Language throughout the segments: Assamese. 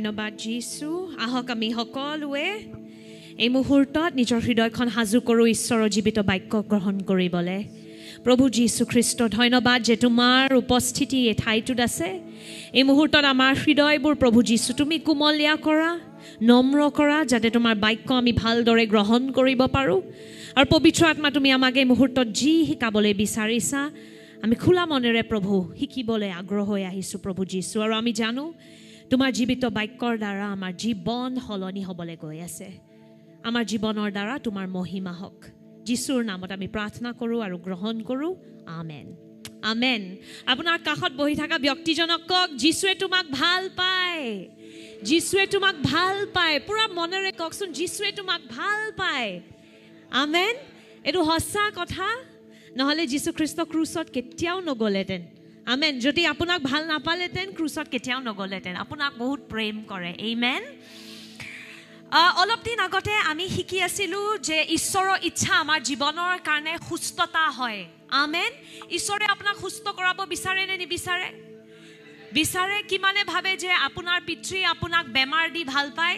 ধন্যবাদ যীশু আহক আমি সকলোৱে এই মুহূৰ্তত নিজৰ হৃদয়খন সাজু কৰোঁ ঈশ্বৰৰ জীৱিত বাক্য গ্ৰহণ কৰিবলৈ প্ৰভু যীশু খ্ৰীষ্ট ধন্যবাদ যে তোমাৰ উপস্থিতি এই ঠাইটোত আছে এই মুহূৰ্তত আমাৰ হৃদয়বোৰ প্ৰভু যীশু তুমি কোমলীয়া কৰা নম্ৰ কৰা যাতে তোমাৰ বাক্য আমি ভালদৰে গ্ৰহণ কৰিব পাৰোঁ আৰু পবিত্ৰ আত্মা তুমি আমাক এই মুহূৰ্তত যি শিকাবলৈ বিচাৰিছা আমি খোলা মনেৰে প্ৰভু শিকিবলৈ আগ্ৰহ হৈ আহিছোঁ প্ৰভু যীশু আৰু আমি জানো তোমাৰ জীৱিত বাক্যৰ দ্বাৰা আমাৰ জীৱন সলনি হ'বলৈ গৈ আছে আমাৰ জীৱনৰ দ্বাৰা তোমাৰ মহিমা হওক যীশুৰ নামত আমি প্ৰাৰ্থনা কৰোঁ আৰু গ্ৰহণ কৰোঁ আমেন আমেন আপোনাৰ কাষত বহি থকা ব্যক্তিজনক কওক যীশুৱে তোমাক ভাল পায় যীশুৱে তোমাক ভাল পায় পুৰা মনেৰে কওকচোন যীশুৱে তোমাক ভাল পায় আমেন এইটো সঁচা কথা নহ'লে যীশু খ্ৰীষ্ট ক্ৰুচত কেতিয়াও নগ'লেহেঁতেন আমেন যদি আপোনাক ভাল নাপালেহেঁতেন ক্ৰুচত কেতিয়াও নগ'লেহেঁতেন আপোনাক বহুত প্ৰেম কৰে আমেন অলপ দিন আগতে আমি শিকি আছিলোঁ যে ঈশ্বৰৰ ইচ্ছা আমাৰ জীৱনৰ কাৰণে সুস্থতা হয় আমেন ঈশ্বৰে আপোনাক সুস্থ কৰাব বিচাৰে নে নিবিচাৰে বিচাৰে কিমানে ভাবে যে আপোনাৰ পিতৃ আপোনাক বেমাৰ দি ভাল পায়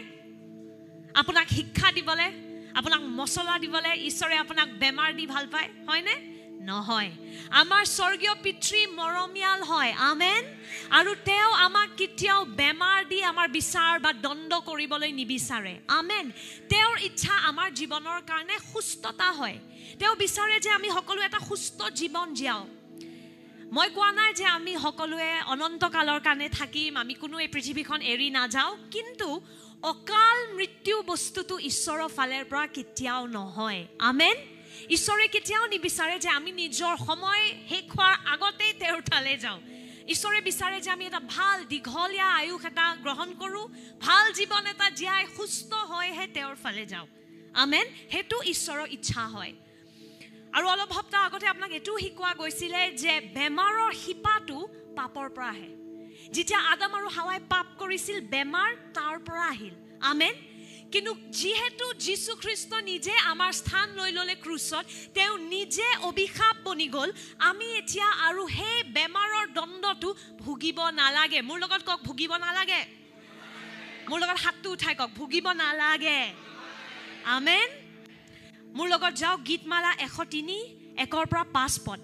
আপোনাক শিক্ষা দিবলৈ আপোনাক মছলা দিবলৈ ঈশ্বৰে আপোনাক বেমাৰ দি ভাল পায় হয়নে নহয় আমাৰ স্বৰ্গীয় পিতৃ মৰমীয়াল হয় আমেন আৰু তেওঁ আমাক কেতিয়াও বেমাৰ দি আমাৰ বিচাৰ বা দণ্ড কৰিবলৈ নিবিচাৰে আমেন তেওঁৰ ইচ্ছা আমাৰ জীৱনৰ কাৰণে সুস্থতা হয় তেওঁ বিচাৰে যে আমি সকলো এটা সুস্থ জীৱন জীয়াও মই কোৱা নাই যে আমি সকলোৱে অনন্তকালৰ কাৰণে থাকিম আমি কোনো এই পৃথিৱীখন এৰি নাযাওঁ কিন্তু অকাল মৃত্যু বস্তুটো ঈশ্বৰৰ ফালৰ পৰা কেতিয়াও নহয় আমেন ঈশ্বৰে কেতিয়াও নিবিচাৰে যে আমি নিজৰ সময় শেষ হোৱাৰ আগতেই তেওঁৰ তালৈ যাওঁ ঈশ্বৰে বিচাৰে যে আমি এটা ভাল দীঘলীয়া আয়ুস এটা গ্ৰহণ কৰোঁ ভাল জীৱন এটা জীয়াই সুস্থ হৈহে তেওঁৰ ফালে যাওঁ আমেন সেইটো ঈশ্বৰৰ ইচ্ছা হয় আৰু অলপ সপ্তাহ আগতে আপোনাক এইটোও শিকোৱা গৈছিলে যে বেমাৰৰ শিপাটো পাপৰ পৰা আহে যেতিয়া আদম আৰু হাৱাই পাপ কৰিছিল বেমাৰ তাৰ পৰা আহিল আমেন কিন্তু যিহেতু যীশু খ্ৰীষ্ট নিজে আমাৰ স্থান লৈ ল'লে ক্ৰুচত তেওঁ নিজে অভিশাপ বনি গ'ল আমি এতিয়া আৰু সেই বেমাৰৰ দণ্ডটো ভুগিব নালাগে মোৰ লগত কওক ভুগিব নালাগে মোৰ লগত হাতটো উঠাই কওক ভুগিব নালাগে আমেন মোৰ লগত যাওক গীতমালা 103 1 পৰা 5 পদ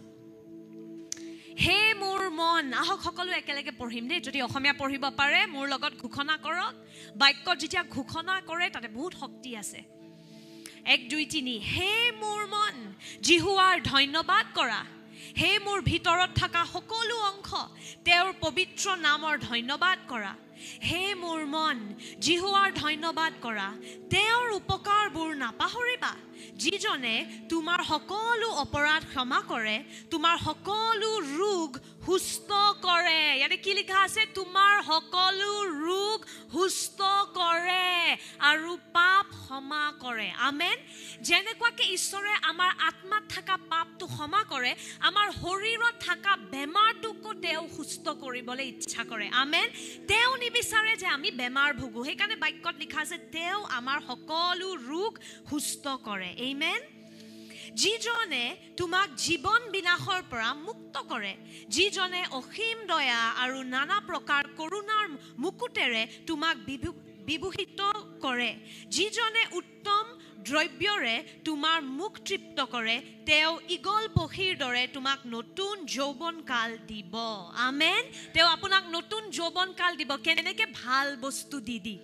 হে মোৰ মন আহক সকলো একেলগে পঢ়িম দেই যদি অসমীয়া পঢ়িব পাৰে মোৰ লগত ঘোষণা কৰক বাক্যত যেতিয়া ঘোষণা কৰে তাতে বহুত শক্তি আছে 1 2 3 হে মোৰ মন জিহুৱাৰ ধন্যবাদ কৰা হে মোৰ ভিতৰত থকা সকলো অংশ তেওঁৰ পবিত্ৰ নামৰ ধন্যবাদ কৰা হে মোৰ মন জিহুৱাৰ ধন্যবাদ কৰা তেওঁৰ উপকাৰবোৰ নাপাহৰিবা যিজনে তোমাৰ সকলো অপৰাধ ক্ষমা কৰে তোমাৰ সকলো ৰোগ সুস্থ কৰে ইয়াতে কি লিখা আছে তোমাৰ সকলো ৰোগ সুস্থ কৰে আৰু পাপ ক্ষমা কৰে আমেন যেনেকুৱাকে ঈশ্বৰে আমাৰ আত্মাত থকা পাপটো ক্ষমা কৰে আমাৰ শৰীৰত থকা বেমাৰটোকো তেওঁ সুস্থ কৰিবলৈ ইচ্ছা কৰে আমেন তেওঁ নিবিচাৰে যে আমি বেমাৰ ভুগো সেইকাৰণে বাক্যত লিখা আছে তেওঁ আমাৰ সকলো ৰোগ সুস্থ কৰে আমেন যিজনে তোমাক জীৱন বিনাশৰ পৰা মুক্ত কৰে যিজনে অসীম দয়া আৰু নানা প্ৰকাৰ কৰুণাৰ মুকুটেৰে তোমাক বিভূষিত কৰে যিজনে উত্তম দ্ৰব্যৰে তোমাৰ মুখ তৃপ্ত কৰে তেওঁ ঈগল পক্ষীৰ দৰে তোমাক নতুন যৌৱনকাল দিব আমেন তেওঁ আপোনাক নতুন যৌৱনকাল দিব কেনেকৈ ভাল বস্তু দি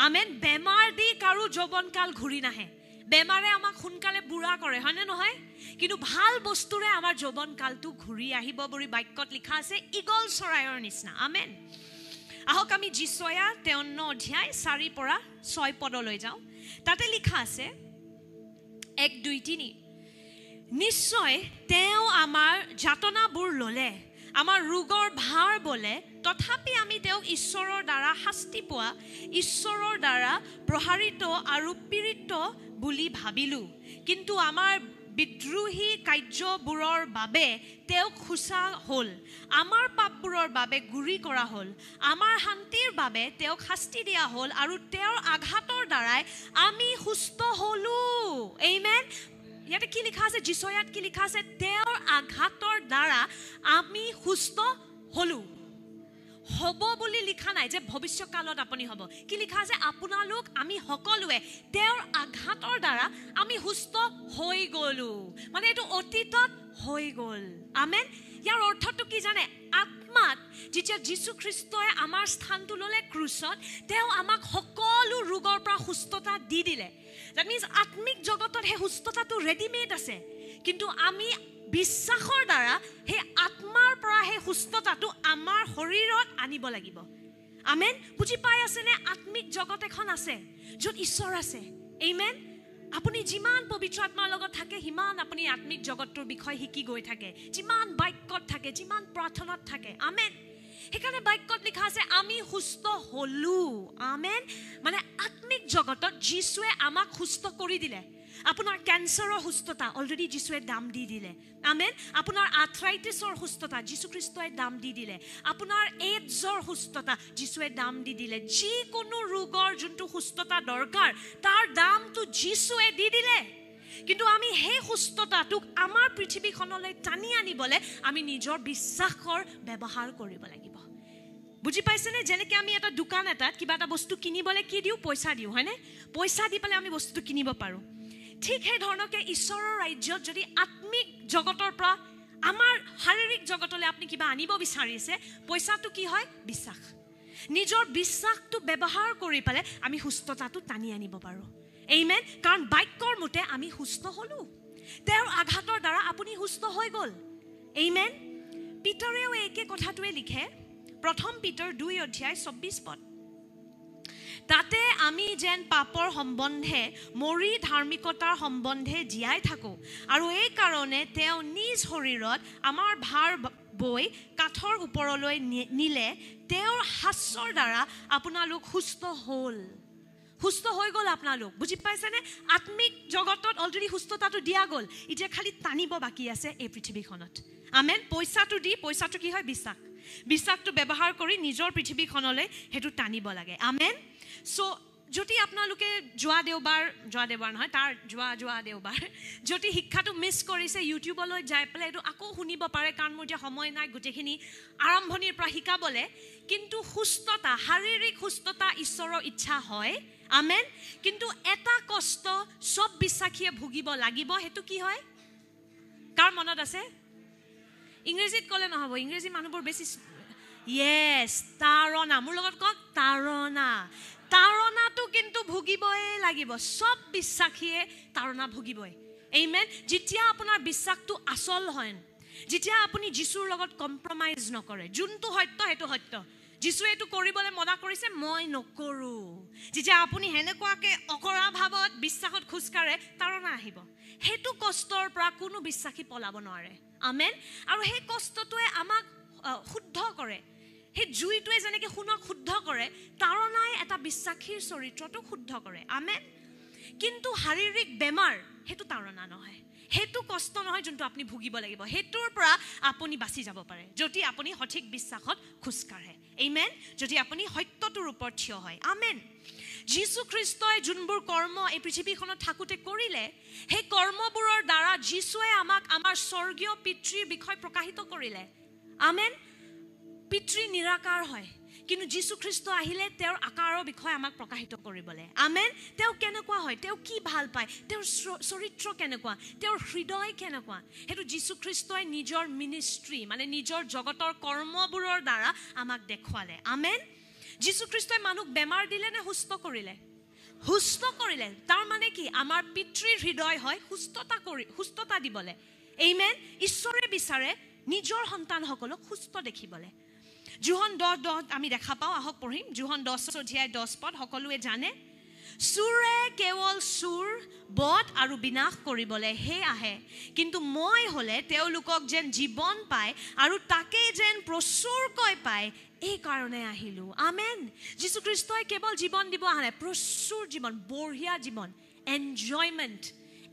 আমেন বেমাৰ দি কাৰো যৌৱনকাল ঘূৰি নাহে বেমাৰে আমাক সোনকালে বুঢ়া কৰে হয়নে নহয় কিন্তু ভাল বস্তুৰে আমাৰ যৌৱনকালটো ঘূৰি আহিব বুলি বাক্যত লিখা আছে ঈগল চৰাইৰ নিচিনা আমেন আহক আমি যিচয়া 53 অধ্যায় 4 পৰা 6 পদলৈ যাওঁ তাতে লিখা আছে 1 2 3 নিশ্চয় তেওঁ আমাৰ যাতনাবোৰ ল'লে আমাৰ ৰোগৰ ভাৰ বলে তথাপি আমি তেওঁক ঈশ্বৰৰ দ্বাৰা শাস্তি পোৱা ঈশ্বৰৰ দ্বাৰা প্ৰহাৰিত আৰু পীড়িত বুলি ভাবিলোঁ কিন্তু আমাৰ বিদ্ৰোহী কাৰ্যবোৰৰ বাবে তেওঁক খোচা হ'ল আমাৰ পাপবোৰৰ বাবে গুৰি কৰা হ'ল আমাৰ শান্তিৰ বাবে তেওঁক শাস্তি দিয়া হ'ল আৰু তেওঁৰ আঘাতৰ দ্বাৰাই আমি সুস্থ হ'লোঁ আমেন ইয়াতে কি লিখা আছে যিচয়াত কি লিখা আছে তেওঁৰ আঘাতৰ দ্বাৰা আমি সুস্থ হ'লোঁ হ'ব বুলি লিখা নাই যে ভৱিষ্যৎকালত আপুনি হ'ব কি লিখা আছে আপোনালোক আমি সকলোৱে তেওঁৰ আঘাতৰ দ্বাৰা আমি সুস্থ হৈ গ'লো মানে এইটো অতীতত হৈ গ'ল আমেন ইয়াৰ অৰ্থটো কি জানে আত্মাত যেতিয়া যীশু খ্ৰীষ্টই আমাৰ স্থানটো ল'লে ক্ৰুচত তেওঁ আমাক সকলো ৰোগৰ পৰা সুস্থতা দি দিলে that means আত্মিক জগতত হে সুস্থতাটো ৰেডিমেড আছে কিন্তু আমি বিশ্বাসৰ দ্বাৰা হে আত্মাৰ পৰা হে সুস্থতাটো আমাৰ শৰীৰত আনিব লাগিব আমেন বুজি পাই আছে নে আত্মিক জগত এখন আছে য'ত ঈশ্বৰ আছে আমেন আপুনি যিমান পবিত্ৰ আত্মাৰ লগত থাকে সিমান আপুনি আত্মিক জগতৰ বিষয় শিকি গৈ থাকে যিমান বাক্যত থাকে যিমান প্ৰাৰ্থনাত থাকে আমেন সেইকাৰণে বাক্যত লিখা আছে আমি সুস্থ হলো আমেন মানে আত্মিক জগতত যীশুৱে আমাক সুস্থ কৰি দিলে আপোনাৰ ক্যান্সাৰৰ সুস্থতা অলৰেডি যীশুৱে দাম দি দিলে আমেন আপোনাৰ আৰ্থ্ৰাইটিছৰ সুস্থতা যীশু খ্ৰীষ্টই দাম দি দিলে আপোনাৰ এইডছৰ সুস্থতা যীশুৱে দাম দি দিলে যিকোনো ৰোগৰ যোনটো সুস্থতা দৰকাৰ তাৰ দামটো যীশুৱে দি দিলে কিন্তু আমি সেই সুস্থতাটোক আমাৰ পৃথিৱীখনলৈ টানি আনিবলৈ আমি নিজৰ বিশ্বাসৰ ব্যৱহাৰ কৰিব লাগিব বুজি পাইছেনে যেনেকৈ আমি এটা দোকান এটাত কিবা এটা বস্তু কিনিবলৈ কি দিওঁ পইচা দিওঁ হয়নে পইচা দি পেলাই আমি বস্তুটো কিনিব পাৰোঁ ঠিক সেই ধৰণকে ঈশ্বৰৰ ৰাজ্যত যদি আত্মিক জগতৰ পৰা আমাৰ শাৰীৰিক জগতলৈ আপুনি কিবা আনিব বিচাৰিছে পইচাটো কি হয় বিশ্বাস নিজৰ বিশ্বাসটো ব্যৱহাৰ কৰি পেলাই আমি সুস্থতাটো টানি আনিব পাৰোঁ আমেন কাৰণ বাক্যৰ মতে আমি সুস্থ হলো তেওঁৰ আঘাতৰ দ্বাৰা আপুনি সুস্থ হৈ গ'ল আমেন পিতৰেও একে কথাটোৱে লিখে প্ৰথম পিতৰ 2:24 তাতে আমি যেন পাপৰ সম্বন্ধে মৰি ধাৰ্মিকতাৰ সম্বন্ধে জীয়াই থাকোঁ আৰু এই কাৰণে তেওঁ নিজ শৰীৰত আমাৰ ভাৰ বৈ কাঠৰ ওপৰলৈ নিলে তেওঁৰ হাস্যৰ দ্বাৰা আপোনালোক সুস্থ হৈ গ'ল আপোনালোক বুজি পাইছেনে আত্মিক জগতত অলৰেডি সুস্থতাটো দিয়া গ'ল এতিয়া খালি টানিব বাকী আছে এই পৃথিৱীখনত আমেন পইচাটো কি হয় বিশ্বাসটো ব্যৱহাৰ কৰি নিজৰ পৃথিৱীখনলৈ সেইটো টানিব লাগে আমেন সো যদি আপোনালোকে যোৱা দেওবাৰ নহয় তাৰ যোৱা দেওবাৰ যদি শিক্ষাটো মিছ কৰিছে ইউটিউবলৈ যাই পেলাই এইটো আকৌ শুনিব পাৰে কাৰণ মোৰ এতিয়া সময় নাই গোটেইখিনি আৰম্ভণিৰ পৰা শিকাবলৈ কিন্তু সুস্থতা শাৰীৰিক সুস্থতা ঈশ্বৰৰ ইচ্ছা হয় আমেন কিন্তু এটা কষ্ট সব বিশ্বাসীয়ে ভুগিব লাগিব সেইটো কি হয় কাৰ মনত আছে ইংৰাজীত ক'লে নহ'ব ইংৰাজী মানুহবোৰ বেছি য়েছ তাৰণা মোৰ লগত কওক তাৰণাটো কিন্তু ভুগিবই লাগিব সব বিশ্বাসীয়ে তাৰণা ভুগিবই আমেন যেতিয়া আপোনাৰ বিশ্বাসটো আচল হয় যেতিয়া আপুনি যীশুৰ লগত কম্প্ৰমাইজ নকৰে যোনটো সত্য সেইটো সত্য যীশুৱে এইটো কৰিবলৈ মনা কৰিছে মই নকৰোঁ যেতিয়া আপুনি হেনেকুৱাকৈ অকৰা ভাৱত বিশ্বাসত খোজকাঢ়ে তাৰণা আহিব সেইটো কষ্টৰ পৰা কোনো বিশ্বাসী পলাব নোৱাৰে আমেন আৰু সেই কষ্টটোৱে আমাক শুদ্ধ কৰে সেই জুইটোৱে যেনেকৈ সোণক শুদ্ধ কৰে তাৰণাই এটা বিশ্বাসীৰ চৰিত্ৰটো শুদ্ধ কৰে আমেন কিন্তু শাৰীৰিক বেমাৰ সেইটো তাৰণা নহয় সেইটো কষ্ট নহয় যোনটো আপুনি ভুগিব লাগিব সেইটোৰ পৰা আপুনি বাচি যাব পাৰে যদি আপুনি সঠিক বিশ্বাসত খোজকাঢ়ে আমেন যদি আপুনি সত্যটোৰ ওপৰত থিয় হয় আমেন যীশু খ্ৰীষ্টই যোনবোৰ কৰ্ম এই পৃথিৱীখনত থাকোঁতে কৰিলে সেই কৰ্মবোৰৰ দ্বাৰা যীশুৱে আমাক আমাৰ স্বৰ্গীয় পিতৃৰ বিষয় প্ৰকাশিত কৰিলে আমেন পিতৃ নিৰাকাৰ হয় কিন্তু যীশু খ্ৰীষ্ট আহিলে তেওঁৰ আকাৰৰ বিষয়ে আমাক প্ৰকাশিত কৰিবলৈ আমেন তেওঁ কেনেকুৱা হয় তেওঁ কি ভাল পায় তেওঁৰ চৰিত্ৰ কেনেকুৱা তেওঁৰ হৃদয় কেনেকুৱা সেইটো যীশু খ্ৰীষ্টই নিজৰ মিনিষ্ট্ৰী মানে নিজৰ জগতৰ কৰ্মবোৰৰ দ্বাৰা আমাক দেখুৱালে আমেন যীশু খ্ৰীষ্টই মানুহক বেমাৰ দিলে নে সুস্থ কৰিলে তাৰ মানে কি আমাৰ পিতৃৰ হৃদয় হয় সুস্থতা দিবলৈ আমেন ঈশ্বৰে বিচাৰে নিজৰ সন্তানসকলক সুস্থ দেখিবলৈ যোহন 10:10 আমি দেখা পাওঁ আহক পঢ়িম যোহন 10:10 সকলোৱে জানে চুৰে কেৱল চুৰ বধ আৰু বিনাশ কৰিবলৈ হে আহে কিন্তু মই হ'লে তেওঁলোকক যেন জীৱন পায় আৰু তাকেই যেন প্ৰচুৰকৈ পায় এই কাৰণে আহিলোঁ আমেন যীশু খ্ৰীষ্টই কেৱল জীৱন দিব আহা নাই প্ৰচুৰ জীৱন বঢ়িয়া জীৱন এনজয়মেণ্ট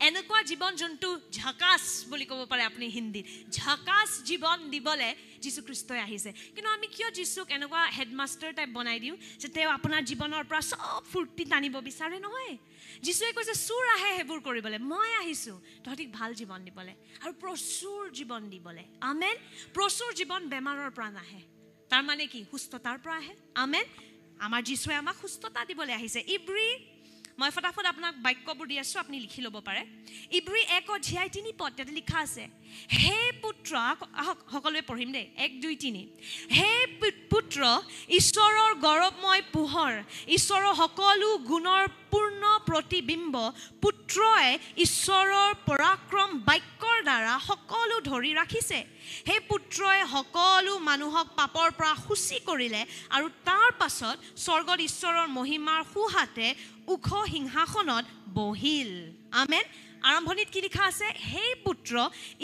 এনেকুৱা জীৱন যোনটো ঝকাছ বুলি ক'ব পাৰে আপুনি হিন্দীত ঝকাছ জীৱন দিবলৈ যীশু খ্ৰীষ্টই আহিছে কিন্তু আমি কিয় যীশুক এনেকুৱা হেডমাষ্টাৰ টাইপ বনাই দিওঁ যে তেওঁ আপোনাৰ জীৱনৰ পৰা চব ফূৰ্তি টানিব বিচাৰে নহয় যীশুৱে কৈছে চুৰ আহে সেইবোৰ কৰিবলৈ মই আহিছোঁ তহঁতিক ভাল জীৱন দিবলৈ আৰু প্ৰচুৰ জীৱন দিবলৈ আমেন প্ৰচুৰ জীৱন বেমাৰৰ পৰা নাহে তাৰ মানে কি সুস্থতাৰ পৰা আহে আমেন আমাৰ যীশুৱে আমাক সুস্থতা দিবলৈ আহিছে ইব্ৰী মই ফটাফট আপোনাক বাক্যবোৰ দি আছোঁ আপুনি লিখি ল'ব পাৰে ইব্ৰী 1:3 তাতে লিখা আছে হে পুত্ৰ সকলোৱে পঢ়িম দেই 1 2 3 হে পুত্ৰ ঈশ্বৰৰ গৌৰৱময় পোহৰ ঈশ্বৰৰ সকলো গুণৰ পূৰ্ণ প্ৰতিবিম্ব পুত্ৰই ঈশ্বৰৰ পৰাক্ৰম বাক্যৰ দ্বাৰা সকলো ধৰি ৰাখিছে হে পুত্ৰই সকলো মানুহক পাপৰ পৰা সূচী কৰিলে আৰু তাৰ পাছত স্বৰ্গত ঈশ্বৰৰ মহিমাৰ সোঁহাতে উখ সিংহাসনত বহিল আমেন আৰম্ভণিত কি লিখা আছে হে পুত্ৰ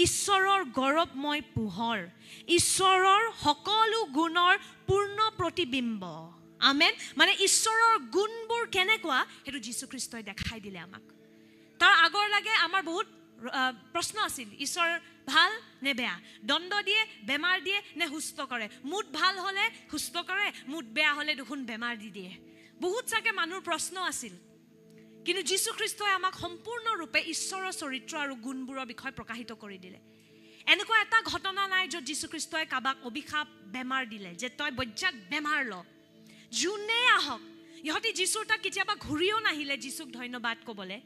ঈশ্বৰৰ গৌৰৱময় পোহৰ ঈশ্বৰৰ সকলো গুণৰ পূৰ্ণ প্ৰতিবিম্ব আমেন মানে ঈশ্বৰৰ গুণবোৰ কেনেকুৱা সেইটো যীশু খ্ৰীষ্টই দেখাই দিলে আমাক তাৰ আগৰ লাগে আমাৰ বহুত প্ৰশ্ন আছিল ঈশ্বৰ ভাল নে বেয়া দণ্ড দিয়ে বেমাৰ দিয়ে নে সুস্থ কৰে মুড ভাল হলে সুস্থ কৰে মুড বেয়া হলে দেখোন বেমাৰ দি দিয়ে বহুত চাগে মানুহৰ প্ৰশ্ন আছিল কিন্তু যীশু খ্ৰীষ্টই আমাক সম্পূৰ্ণৰূপে ঈশ্বৰৰ চৰিত্ৰ আৰু গুণবোৰৰ বিষয়ে প্ৰকাশিত কৰি দিলে এনেকুৱা এটা ঘটনা নাই য'ত যীশু খ্ৰীষ্টই কাবাক অভিশাপ বেমাৰ দিলে যে তই বজ্জাত বেমাৰ ল যোনে আহক ইহঁতি যীশুৰ তাত কেতিয়াবা ঘূৰিও নাহিলে যীশুক ধন্যবাদ ক'বলৈ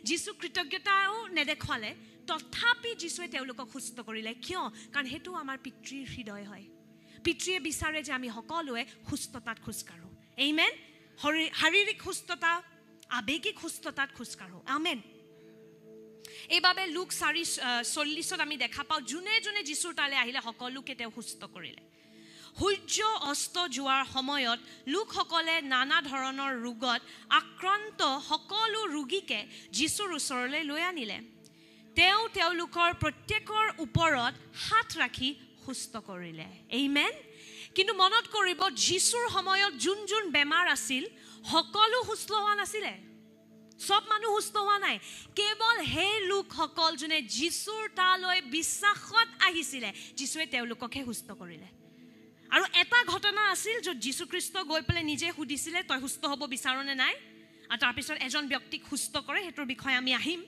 যীশু কৃতজ্ঞতাও নেদেখুৱালে তথাপি যীশুৱে তেওঁলোকক সুস্থ কৰিলে কিয় কাৰণ সেইটো আমাৰ পিতৃৰ হৃদয় হয় পিতৃয়ে বিচাৰে যে আমি সকলোৱে সুস্থতাত খোজকাঢ়ো আমেন শাৰীৰিক সুস্থতা আবেগিক সুস্থতাত খোজকাঢ়ো আমেন এইবাবে লুক 4:40 আমি দেখা পাওঁ যোনে যোনে যীশুৰ তালৈ আহিলে সকলোকে তেওঁ সুস্থ কৰিলে সূৰ্য অস্ত যোৱাৰ সময়ত লোকসকলে নানা ধৰণৰ ৰোগত আক্ৰান্ত সকলো ৰোগীকে যীশুৰ ওচৰলৈ লৈ আনিলে তেওঁ তেওঁলোকৰ প্ৰত্যেকৰ ওপৰত হাত ৰাখি সুস্থ কৰিলে আমেন কিন্তু মনত কৰিব যীশুৰ সময়ত যোন যোন বেমাৰ আছিল সকলো সুস্থ হোৱা নাছিলে সব মানুহ সুস্থ হোৱা নাই কেৱল সেই লোকসকল যোনে যীশুৰ তালৈ বিশ্বাসত আহিছিলে যীশুৱে তেওঁলোককহে সুস্থ কৰিলে আৰু এটা ঘটনা আছিল য'ত যীশু খ্ৰীষ্ট গৈ পেলাই নিজে সুধিছিলে তই সুস্থ হ'ব বিচাৰনে নাই আৰু তাৰপিছত এজন ব্যক্তিক সুস্থ কৰে সেইটোৰ বিষয়ে আমি আহিম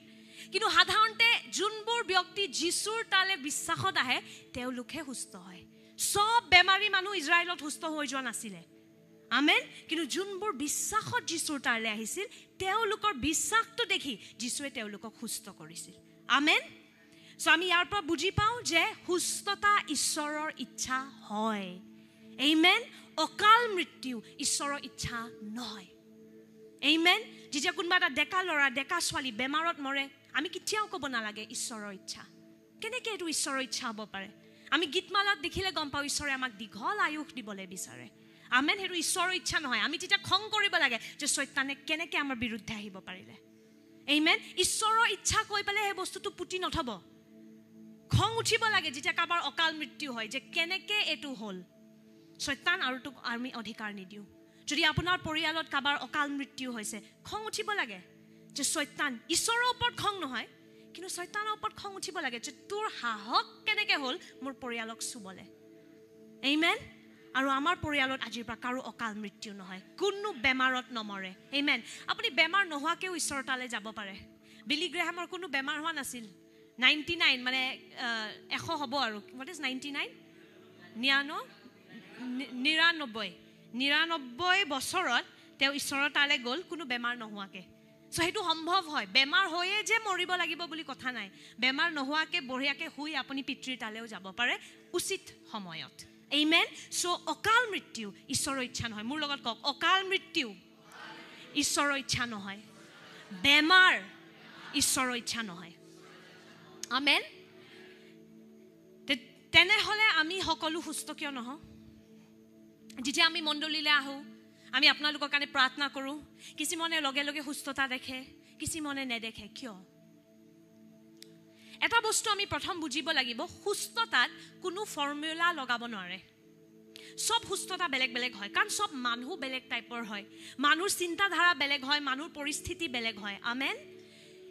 কিন্তু সাধাৰণতে যোনবোৰ ব্যক্তি যীশুৰ তালে বিশ্বাসত আহে তেওঁলোকহে সুস্থ হয় সব বেমাৰী মানুহ ইজৰাইলত সুস্থ হৈ যোৱা নাছিলে আমেন কিন্তু যোনবোৰ বিশ্বাসত যীশুৰ তালে আহিছিল তেওঁলোকৰ বিশ্বাসটো দেখি যীশুৱে তেওঁলোকক সুস্থ কৰিছিল আমেন সো আমি ইয়াৰ পৰা বুজি পাওঁ যে সুস্থতা ঈশ্বৰৰ ইচ্ছা হয় আমেন অকাল মৃত্যু ঈশ্বৰৰ ইচ্ছা নহয় আমেন যেতিয়া কোনোবা এটা ডেকা ল'ৰা ডেকা ছোৱালী বেমাৰত মৰে আমি কেতিয়াও ক'ব নালাগে ঈশ্বৰৰ ইচ্ছা কেনেকৈ এইটো ঈশ্বৰৰ ইচ্ছা হ'ব পাৰে আমি গীতমালাত দেখিলে গম পাওঁ ঈশ্বৰে আমাক দীঘল আয়ুস দিবলৈ বিচাৰে আমেন সেইটো ঈশ্বৰৰ ইচ্ছা নহয় আমি তেতিয়া খং কৰিব লাগে যে শয়তানে কেনেকৈ আমাৰ বিৰুদ্ধে আহিব পাৰিলে আমেন ঈশ্বৰৰ ইচ্ছা কৈ পেলাই সেই বস্তুটো পুতি নথব খং উঠিব লাগে যেতিয়া কাৰোবাৰ অকাল মৃত্যু হয় যে কেনেকৈ এইটো হ'ল শয়তান আৰু তোক আমি অধিকাৰ নিদিওঁ যদি আপোনাৰ পৰিয়ালত কাৰোবাৰ অকাল মৃত্যু হৈছে খং উঠিব লাগে যে শয়তান ঈশ্বৰৰ ওপৰত খং নহয় কিন্তু শয়তানৰ ওপৰত খং উঠিব লাগে যে তোৰ সাহস কেনেকৈ হ'ল মোৰ পৰিয়ালক চুবলৈ আমেন আৰু আমাৰ পৰিয়ালত আজিৰ পৰা কাৰো অকাল মৃত্যু নহয় কোনো বেমাৰত নমৰে আমেন আপুনি বেমাৰ নোহোৱাকৈও ঈশ্বৰৰ তালৈ যাব পাৰে বিলি গ্ৰেহামৰ কোনো বেমাৰ হোৱা নাছিল 99 মানে 100 হ'ব আৰু হোৱাট ইজ 99 99 বছৰত তেওঁ ঈশ্বৰৰ তালৈ গ'ল কোনো বেমাৰ নোহোৱাকৈ সো সেইটো সম্ভৱ হয় বেমাৰ হৈয়ে যে মৰিব লাগিব বুলি কথা নাই বেমাৰ নোহোৱাকৈ বঢ়িয়াকৈ শুই আপুনি পিতৃৰ তালৈও যাব পাৰে উচিত সময়ত আমেন সো অকাল মৃত্যু ঈশ্বৰৰ ইচ্ছা নহয় মোৰ লগত কওক অকাল মৃত্যু ঈশ্বৰৰ ইচ্ছা নহয় বেমাৰ ঈশ্বৰৰ ইচ্ছা নহয় আমেন তেনেহ'লে আমি সকলো সুস্থ কিয় নহওঁ যেতিয়া আমি মণ্ডলীলৈ আহোঁ আমি আপোনালোকৰ কাৰণে প্ৰাৰ্থনা কৰোঁ কিছুমানে লগে লগে সুস্থতা দেখে কিছুমানে নেদেখে কিয় এটা বস্তু আমি প্ৰথম বুজিব লাগিব সুস্থতাত কোনো ফৰ্মুলা লগাব নোৱাৰে সব সুস্থতা বেলেগ বেলেগ হয় কাৰণ সব মানুহ বেলেগ টাইপৰ হয় মানুহৰ চিন্তাধাৰা বেলেগ হয় মানুহৰ পৰিস্থিতি বেলেগ হয় আমেন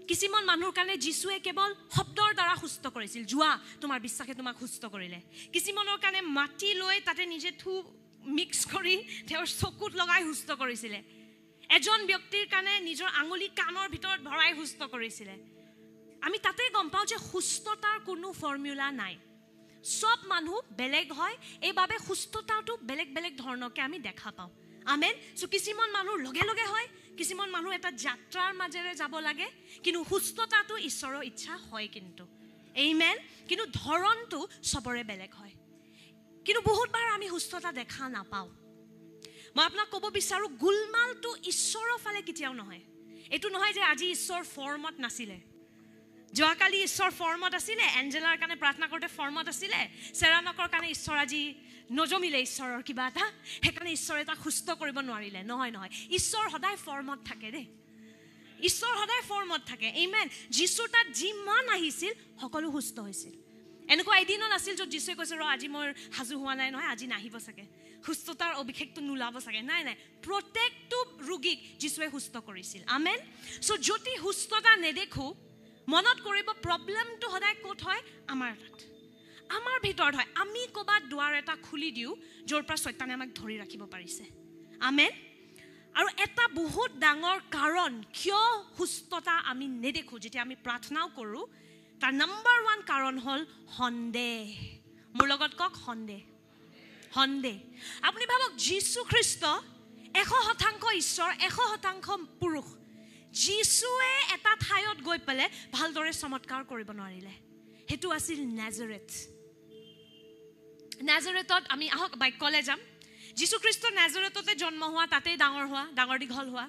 কিছুমান মানুহৰ কাৰণে যীশুৱে কেৱল শব্দৰ দ্বাৰা সুস্থ কৰিছিল যোৱা তোমাৰ বিশ্বাসে তোমাক সুস্থ কৰিলে কিছুমানৰ কাৰণে মাটি লৈ তাতে নিজে থু মিক্স কৰি তেওঁৰ চকুত লগাই সুস্থ কৰিছিলে এজন ব্যক্তিৰ কাৰণে নিজৰ আঙুলি কাণৰ ভিতৰত ভৰাই সুস্থ কৰিছিলে আমি তাতে গম পাওঁ যে সুস্থতাৰ কোনো ফৰ্মুলা নাই সব মানুহ বেলেগ হয় এইভাবে সুস্থতাটো বেলেগ বেলেগ ধৰণকে আমি দেখা পাওঁ আমেন সো কিছুমান মানুহ লগে লগে হয় কিছুমান মানুহ এটা যাত্ৰাৰ মাজেৰে যাব লাগে কিন্তু সুস্থতাটো ঈশ্বৰৰ ইচ্ছা হয় কিন্তু আমেন কিন্তু ধৰণটো সবৰে বেলেগ হয় কিন্তু বহুতবাৰ আমি সুস্থতা দেখা নাপাওঁ মই আপোনাক ক'ব বিচাৰো গুলমালটো ঈশ্বৰৰ ফালে কেতিয়াও নহয় এটো নহয় যে আজি ঈশ্বৰ ফৰ্মত নাছিলে যোৱাকালি ঈশ্বৰ ফৰ্মত আছিলে এঞ্জেলাৰ কাৰণে প্ৰাৰ্থনা কৰোঁতে ফৰ্মত আছিলে সেৰানকৰ কাৰণে ঈশ্বৰ আজি নজমিলে ঈশ্বৰৰ কিবা এটা সেইকাৰণে ঈশ্বৰে তাক সুস্থ কৰিব নোৱাৰিলে নহয় নহয় ঈশ্বৰ সদায় ফৰ্মত থাকে দেই ঈশ্বৰ সদায় ফৰ্মত থাকে আমেন যীশু তাত যিমান আহিছিল সকলো সুস্থ হৈছিল এনেকুৱা এদিনো নাছিল য'ত যীশুৱে কৈছে ৰ আজি মোৰ হাজু হোৱা নাই নহয় আজি নাহিব চাগে সুস্থতাৰ অভিষেকটো নোলাব চাগে নাই নাই প্ৰত্যেকটো ৰোগীক যীশুৱে সুস্থ কৰিছিল আমেন সো যদি সুস্থতা নেদেখো মনত কৰিব প্ৰবলেমটো সদায় ক'ত হয় আমাৰ তাত আমাৰ ভিতৰত হয় আমি ক'বাত দুৱাৰ এটা খুলি দিওঁ য'ৰ পৰা শয়তানে আমাক ধৰি ৰাখিব পাৰিছে আমেন আৰু এটা বহুত ডাঙৰ কাৰণ কিয় সুস্থতা আমি নেদেখো যেতিয়া আমি প্ৰাৰ্থনাও কৰোঁ তাৰ নম্বৰ 1 কাৰণ হ'ল সন্দেহ মোৰ লগত কওক সন্দেহ আপুনি ভাবক যীশু খ্ৰীষ্ট 100% ঈশ্বৰ 100% পুৰুষ যীশুৱে এটা ঠাইত গৈ পেলে ভালদৰে চমৎকাৰ কৰিব নোৱাৰিলে হেতু আছিল নাজাৰেতত আমি আহক বাক্যলৈ যাম যীশু খ্ৰীষ্ট নাজাৰেততে জন্ম হোৱা তাতে ডাঙৰ দীঘল হোৱা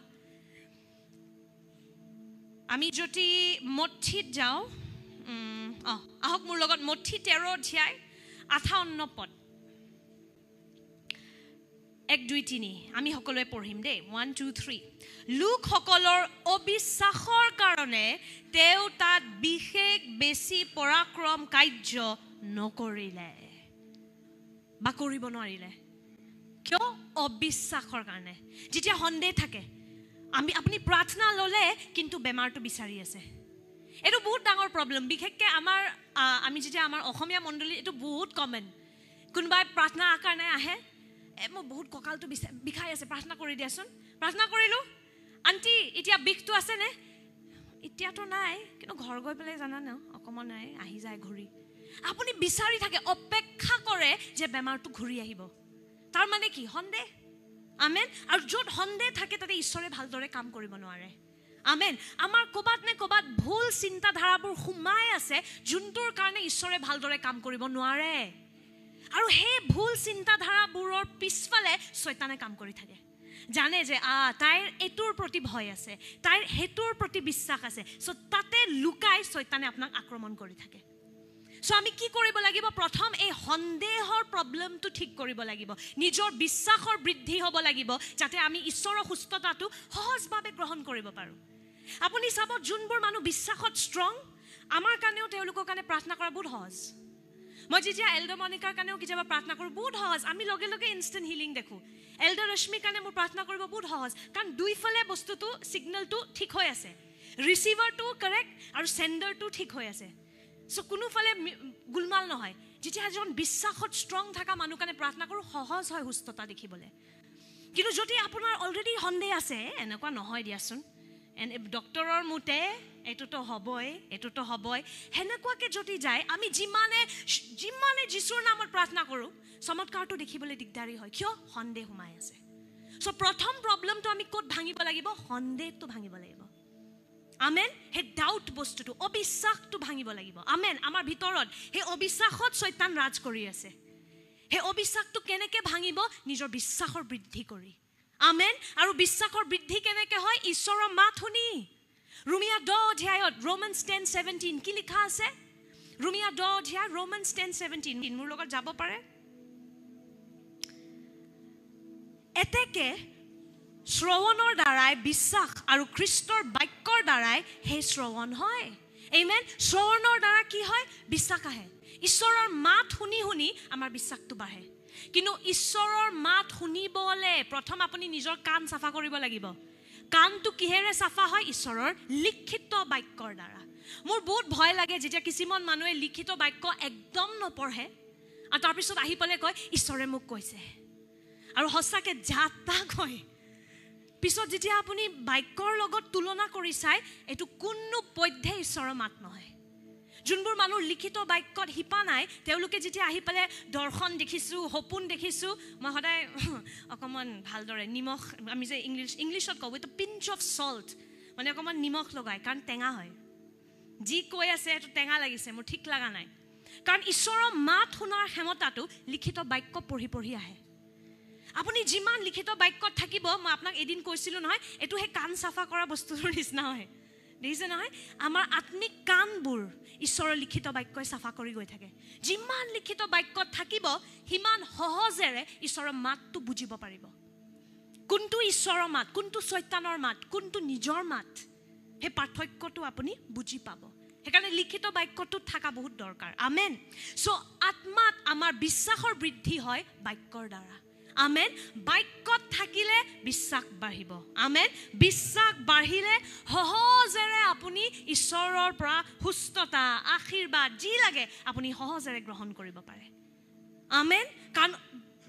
আমি যদি মথিত যাওঁ আহক মোৰ লগত মথি 13 অধ্যায় 58 পদ 1 2 3 আমি সকলোৱে পঢ়িম দেই 1 2 3 লোকসকলৰ অবিশ্বাসৰ কাৰণে তেওঁ তাত বিশেষ বেছি পৰাক্ৰম কাৰ্য নকৰিলে বা কৰিব নোৱাৰিলে কিয় অবিশ্বাসৰ কাৰণে যেতিয়া সন্দেহ থাকে আপুনি প্ৰাৰ্থনা ল'লে কিন্তু বেমাৰটো বিচাৰি আছে এইটো বহুত ডাঙৰ প্ৰবলেম বিশেষকৈ আমি যেতিয়া আমাৰ অসমীয়া মণ্ডলী এইটো বহুত কমন কোনোবাই প্ৰাৰ্থনা কাৰণে আহে মোৰ বহুত কঁকালটো বিষাই আছে প্ৰাৰ্থনা কৰি দিয়াচোন প্ৰাৰ্থনা কৰিলোঁ আণ্টি এতিয়া বিষটো আছেনে এতিয়াতো নাই কিন্তু ঘৰ গৈ পেলাই জানা ন অকণমান নাই আহি যায় ঘূৰি আপুনি বিচাৰি থাকে অপেক্ষা কৰে যে বেমাৰটো ঘূৰি আহিব তাৰ মানে কি সন্দেহ আমেন আৰু য'ত সন্দেহ থাকে তাতে ঈশ্বৰে ভালদৰে কাম কৰিব নোৱাৰে আমেন আমাৰ ক'বাত নে ক'বাত ভুল চিন্তাধাৰাবোৰ সোমাই আছে যোনটোৰ কাৰণে ঈশ্বৰে ভালদৰে কাম কৰিব নোৱাৰে আৰু সেই ভুল চিন্তাধাৰাবোৰৰ পিছফালে শয়তানে কাম কৰি থাকে জানে যে তাইৰ এটোৰ প্ৰতি ভয় আছে তাইৰ হেতুৰ প্ৰতি বিশ্বাস আছে সো তাতে লুকাই শয়তানে আপোনাক আক্ৰমণ কৰি থাকে সো আমি কি কৰিব লাগিব প্ৰথম এই সন্দেহৰ প্ৰবলেমটো ঠিক কৰিব লাগিব নিজৰ বিশ্বাসৰ বৃদ্ধি হ'ব লাগিব যাতে আমি ঈশ্বৰৰ সুস্থতাটো সহজভাৱে গ্ৰহণ কৰিব পাৰোঁ আপুনি চাব যোনবোৰ মানুহ বিশ্বাসত ষ্ট্ৰং আমাৰ কাৰণেও তেওঁলোকৰ কাৰণে প্ৰাৰ্থনা কৰা বহুত সহজ মই যেতিয়া এল্ডাৰ মনিকাৰ কাৰণেও কেতিয়াবা প্ৰাৰ্থনা কৰোঁ বহুত সহজ আমি লগে লগে ইনষ্টেণ্ট হিলিং দেখোঁ এল্ডাৰ ৰশ্মিৰ কাৰণে মোৰ প্ৰাৰ্থনা কৰিব বহুত সহজ কাৰণ দুইফালে বস্তুটো ছিগনেলটো ঠিক হৈ আছে ৰিচিভাৰটো কাৰেক্ট আৰু চেণ্ডাৰটো ঠিক হৈ আছে সো কোনোফালে গুলমাল নহয় যেতিয়া এজন বিশ্বাসত ষ্ট্ৰং থকা মানুহ কাৰণে প্ৰাৰ্থনা কৰোঁ সহজ হয় সুস্থতা দেখিবলৈ কিন্তু যদি আপোনাৰ অলৰেডি সন্দেহ আছে এনেকুৱা নহয় দিয়াচোন ডক্টৰৰ মতে এইটোতো হ'বই সেনেকুৱাকৈ যদি যায় আমি যিমানে যীশুৰ নামত প্ৰাৰ্থনা কৰোঁ চমৎকাৰটো দেখিবলৈ দিগদাৰী হয় কিয় সন্দেহ সোমাই আছে সো প্ৰথম প্ৰবলেমটো আমি ক'ত ভাঙিব লাগিব সন্দেহটো ভাঙিব লাগিব আমেন সেই ডাউট বস্তুটো অবিশ্বাসটো ভাঙিব লাগিব আমেন আমাৰ ভিতৰত সেই অবিশ্বাসত শয়তান ৰাজ কৰি আছে সেই অবিশ্বাসটো কেনেকৈ ভাঙিব নিজৰ বিশ্বাসৰ বৃদ্ধি কৰি আমেন আৰু বিশ্বাসৰ বৃদ্ধি কেনেকৈ হয় ঈশ্বৰৰ মাত শুনি ৰোমিয়া 10 অধ্যায়ত ৰোমান্স 10:17 কি লিখা আছে ৰোমিয়া 10 অধ্যায় ৰোমান্স 10:17 মোৰ লগত যাব পাৰে এতেকে শ্ৰৱণৰ দ্বাৰাই বিশ্বাস আৰু খ্ৰীষ্টৰ বাক্যৰ দ্বাৰাই সেই শ্ৰৱণ হয় আমেন শ্ৰৱণৰ দ্বাৰা কি হয় বিশ্বাস আহে ঈশ্বৰৰ মাত শুনি শুনি আমাৰ বিশ্বাসটো বাঢ়ে কিন্তু ঈশ্বৰৰ মাত শুনিবলৈ প্ৰথম আপুনি নিজৰ কাণ চাফা কৰিব লাগিব কাণটো কিহেৰে চাফা হয় ঈশ্বৰৰ লিখিত বাক্যৰ দ্বাৰা মোৰ বহুত ভয় লাগে যেতিয়া কিছুমান মানুহে লিখিত বাক্য একদম নপঢ়ে আৰু তাৰপিছত আহি পেলাই কয় ঈশ্বৰে মোক কৈছে আৰু সঁচাকৈ যাতা কয় পিছত যেতিয়া আপুনি বাক্যৰ লগত তুলনা কৰি চাই এইটো কোনো পধ্যে ঈশ্বৰৰ মাত নহয় যোনবোৰ মানুহ লিখিত বাক্যত শিপা নাই তেওঁলোকে যেতিয়া আহি পেলাই দৰ্শন দেখিছোঁ সপোন দেখিছোঁ মই সদায় অকণমান ভালদৰে নিমখ আমি যে ইংলিছত কওঁ with a pinch of salt মানে অকণমান নিমখ লগায় কাৰণ টেঙা হয় যি কৈ আছে সেইটো টেঙা লাগিছে মোৰ ঠিক লগা নাই কাৰণ ঈশ্বৰৰ মাত শুনাৰ ক্ষমতাটো লিখিত বাক্য পঢ়ি পঢ়ি আহে আপুনি যিমান লিখিত বাক্যত থাকিব মই আপোনাক এদিন কৈছিলোঁ নহয় এইটো সেই কাণ চাফা কৰা বস্তুটোৰ নিচিনা হয় দেখিছে নহয় আমাৰ আত্মিক কাণবোৰ ঈশ্বৰৰ লিখিত বাক্যই চাফা কৰি গৈ থাকে যিমান লিখিত বাক্যত থাকিব সিমান সহজেৰে ঈশ্বৰৰ মাতটো বুজিব পাৰিব কোনটো ঈশ্বৰৰ মাত কোনটো শয়তানৰ মাত কোনটো নিজৰ মাত সেই পাৰ্থক্যটো আপুনি বুজি পাব সেইকাৰণে লিখিত বাক্যটোত থকা বহুত দৰকাৰ আমেন সো আত্মাত আমাৰ বিশ্বাসৰ বৃদ্ধি হয় বাক্যৰ দ্বাৰা আমেন বাক্যত থাকিলে বিশ্বাস বাঢ়িব আমেন বিশ্বাস বাঢ়িলে সহজেৰে আপুনি ঈশ্বৰৰ পৰা সুস্থতা আশীৰ্বাদ যি লাগে আপুনি সহজেৰে গ্ৰহণ কৰিব পাৰে আমেন কাৰণ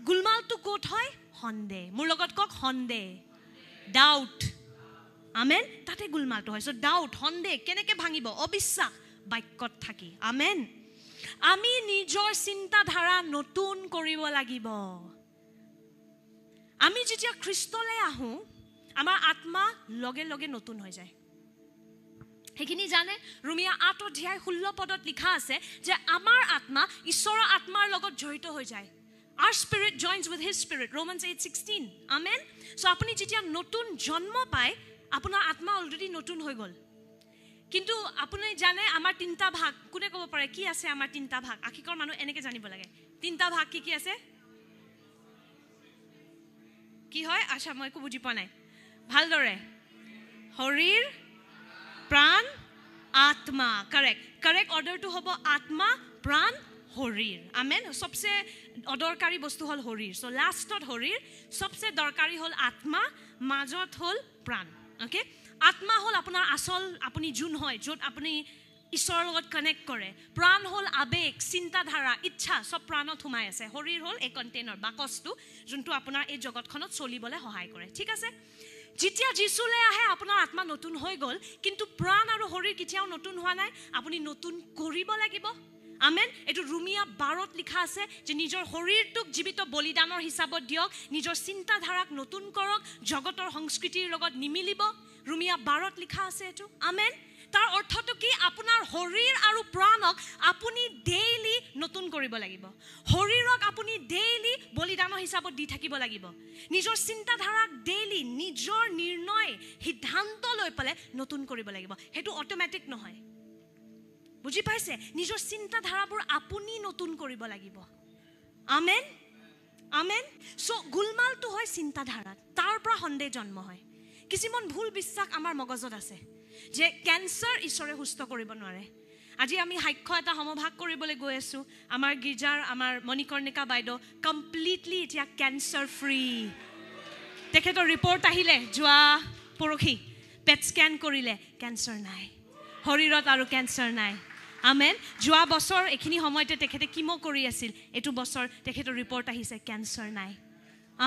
গুলমালটো ক'ত হয় সন্দেহ মোৰ লগত কওক সন্দেহ ডাউট আমেন তাতে গুলমালটো হয় সো ডাউট সন্দেহ কেনেকৈ ভাঙিব অবিশ্বাস বাক্যত থাকি আমেন আমি নিজৰ চিন্তাধাৰা নতুন কৰিব লাগিব আমি যেতিয়া খ্ৰীষ্টলৈ আহোঁ আমাৰ আত্মা লগে লগে নতুন হৈ যায় সেইখিনি জানে ৰোমিয়া 8:16 লিখা আছে যে আমাৰ আত্মা ঈশ্বৰৰ আত্মাৰ লগত জড়িত হৈ যায় our spirit joins with his spirit Romans 8:16 amen so আপুনি যেতিয়া নতুন জন্ম পায় আপোনাৰ আত্মা অলৰেডি নতুন হৈ গ'ল কিন্তু আপুনি জানে আমাৰ তিনিটা ভাগ কোনে ক'ব পাৰে কি আছে আমাৰ তিনিটা ভাগ আখিকৰ মানুহ এনেকৈ জানিব লাগে তিনিটা ভাগ কি আছে কি হয় আচ্ছা মই একো বুজি পোৱা নাই ভালদৰে শৰীৰ প্ৰাণ আত্মা কাৰেক্ট অৰ্ডাৰটো হ'ব আত্মা প্ৰাণ শৰীৰ আমেন সবচে অদৰকাৰী বস্তু হ'ল শৰীৰ সো লাষ্টত শৰীৰ সবচে দৰকাৰী হ'ল আত্মা মাজত হ'ল প্ৰাণ ওকে আত্মা হ'ল আপোনাৰ আসল আপুনি যোন হয় য'ত আপুনি ঈশ্বৰৰ লগত কানেক্ট কৰে প্ৰাণ হ'ল আবেগ চিন্তাধাৰা ইচ্ছা সব প্ৰাণত সোমাই আছে শৰীৰ হ'ল এই কণ্টেইনাৰ বাকচটো যোনটো আপোনাৰ এই জগতখনত চলিবলৈ সহায় কৰে ঠিক আছে যেতিয়া যিচুলৈ আহে আপোনাৰ আত্মা নতুন হৈ গ'ল কিন্তু প্ৰাণ আৰু শৰীৰ কেতিয়াও নতুন হোৱা নাই আপুনি নতুন কৰিব লাগিব আমেন এইটো ৰোমিয়া 12 লিখা আছে যে নিজৰ শৰীৰটোক জীৱিত বলিদানৰ হিচাপত দিয়ক নিজৰ চিন্তাধাৰাক নতুন কৰক জগতৰ সংস্কৃতিৰ লগত নিমিলিব ৰোমিয়া 12 লিখা আছে এইটো আমেন তাৰ অৰ্থটো কি আপোনাৰ শৰীৰ আৰু প্ৰাণক আপুনি ডেইলি নতুন কৰিব লাগিব শৰীৰক আপুনি ডেইলি বলিদানৰ হিচাপত দি থাকিব লাগিব নিজৰ চিন্তাধাৰাক ডেইলি নিজৰ নিৰ্ণয় সিদ্ধান্ত লৈ পেলাই নতুন কৰিব লাগিব সেইটো অটোমেটিক নহয় বুজি পাইছে নিজৰ চিন্তাধাৰাবোৰ আপুনি নতুন কৰিব লাগিব আমেন আমেন সো গুলমালটো হয় চিন্তাধাৰাত তাৰ পৰা সন্দেহ জন্ম হয় কিছুমান ভুল বিশ্বাস আমাৰ মগজত আছে যে কেঞ্চাৰ ঈশ্বৰে সুস্থ কৰিব নোৱাৰে আজি আমি সাক্ষ্য এটা সমভাগ কৰিবলৈ গৈ আছোঁ আমাৰ গীৰ্জাৰ আমাৰ মণিকৰ্ণিকা বাইদেউ কমপ্লিটলি এতিয়া কেঞ্চাৰ ফ্ৰী তেখেতৰ ৰিপৰ্ট আহিলে যোৱা পৰহি পেট স্কেন কৰিলে কেঞ্চাৰ নাই শৰীৰত আৰু কেঞ্চাৰ নাই আমেন যোৱা বছৰ এইখিনি সময়তে তেখেতে কিমো কৰি আছিল এইটো বছৰ তেখেতৰ ৰিপৰ্ট আহিছে কেঞ্চাৰ নাই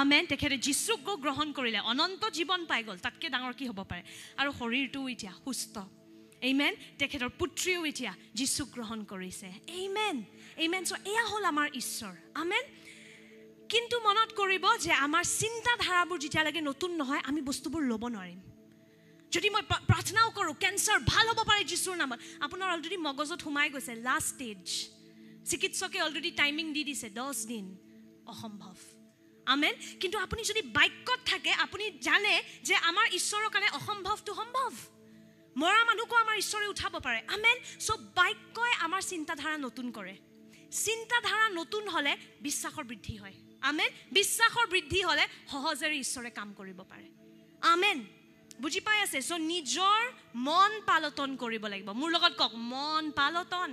আমেন তেখেতে যীশুক গ্ৰহণ কৰিলে অনন্ত জীৱন পাই গ'ল তাতকৈ ডাঙৰ কি হ'ব পাৰে আৰু শৰীৰটোও এতিয়া সুস্থ আমেন তেখেতৰ পুত্ৰীও এতিয়া যীশুক গ্ৰহণ কৰিছে আমেন আমেন সো এয়া হ'ল আমাৰ ঈশ্বৰ আমেন কিন্তু মনত কৰিব যে আমাৰ চিন্তাধাৰাবোৰ যেতিয়ালৈকে নতুন নহয় আমি বস্তুবোৰ ল'ব নোৱাৰিম যদি মই প্ৰাৰ্থনাও কৰোঁ কেঞ্চাৰ ভাল হ'ব পাৰে যীশুৰ নামত আপোনাৰ অলৰেডি মগজত সোমাই গৈছে লাষ্ট ষ্টেজ চিকিৎসকে অলৰেডি টাইমিং দি দিছে 10 দিন অসম্ভৱ আমেন কিন্তু আপুনি যদি বাক্যত থাকে আপুনি জানে যে আমাৰ ঈশ্বৰৰ কাৰণে অসম্ভৱটো সম্ভৱ মৰা মানুহকো আমাৰ ঈশ্বৰে উঠাব পাৰে আমেন সো বাক্যই আমাৰ চিন্তাধাৰা নতুন কৰে চিন্তাধাৰা নতুন হ'লে বিশ্বাসৰ বৃদ্ধি হয় আমেন বিশ্বাসৰ বৃদ্ধি হ'লে সহজেৰে ঈশ্বৰে কাম কৰিব পাৰে আমেন বুজি পাই আছে সো নিজৰ মন পালটন কৰিব লাগিব মোৰ লগত কওক মন পালটন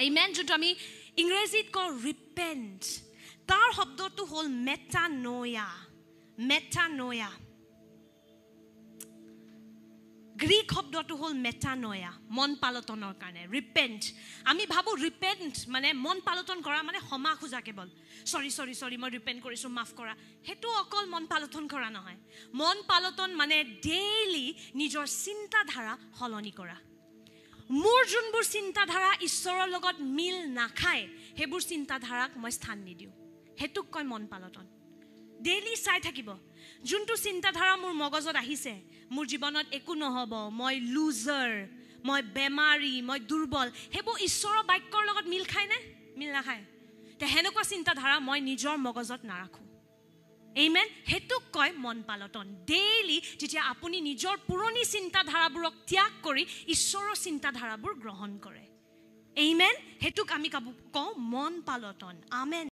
আমেন যোনটো আমি ইংৰাজীত কওঁ ৰিপেণ্ট তাৰ শব্দটো হ'ল মেটানয়া গ্ৰীক শব্দটো হ'ল মেটানয়া মন পালটনৰ কাৰণে ৰিপেণ্ট আমি ভাবোঁ ৰিপেণ্ট মানে মন পালটন কৰা মানে ক্ষমা খোজা কেৱল সৰি মই ৰিপেণ্ট কৰিছোঁ মাফ কৰা সেইটো অকল মন পালটন কৰা নহয় মন পালটন মানে ডেইলি নিজৰ চিন্তাধাৰা সলনি কৰা মোৰ যোনবোৰ চিন্তাধাৰা ঈশ্বৰৰ লগত মিল নাখায় সেইবোৰ চিন্তাধাৰাক মই স্থান নিদিওঁ হেতুক কয় মন পালটন ডেইলি চাই থাকিব যোনটো চিন্তাধাৰা মোৰ মগজত আহিছে মোৰ জীৱনত একো নহব মই লুজাৰ মই বেমাৰী মই দুৰ্বল হেবো ঈশ্বৰৰ বাক্যৰ লগত মিল খায় নে মিল নাখায় তে হেনেকুৱা চিন্তাধাৰা মই নিজৰ মগজত নাৰাখো আমেন হেতুক কয় মন পালটন ডেইলি যেতিয়া আপুনি নিজৰ পুৰণি চিন্তাধাৰাবোৰক ত্যাগ কৰি ঈশ্বৰৰ চিন্তাধাৰাবোৰ গ্ৰহণ কৰে আমেন হেতুক আমি কওঁ মন পালটন আমেন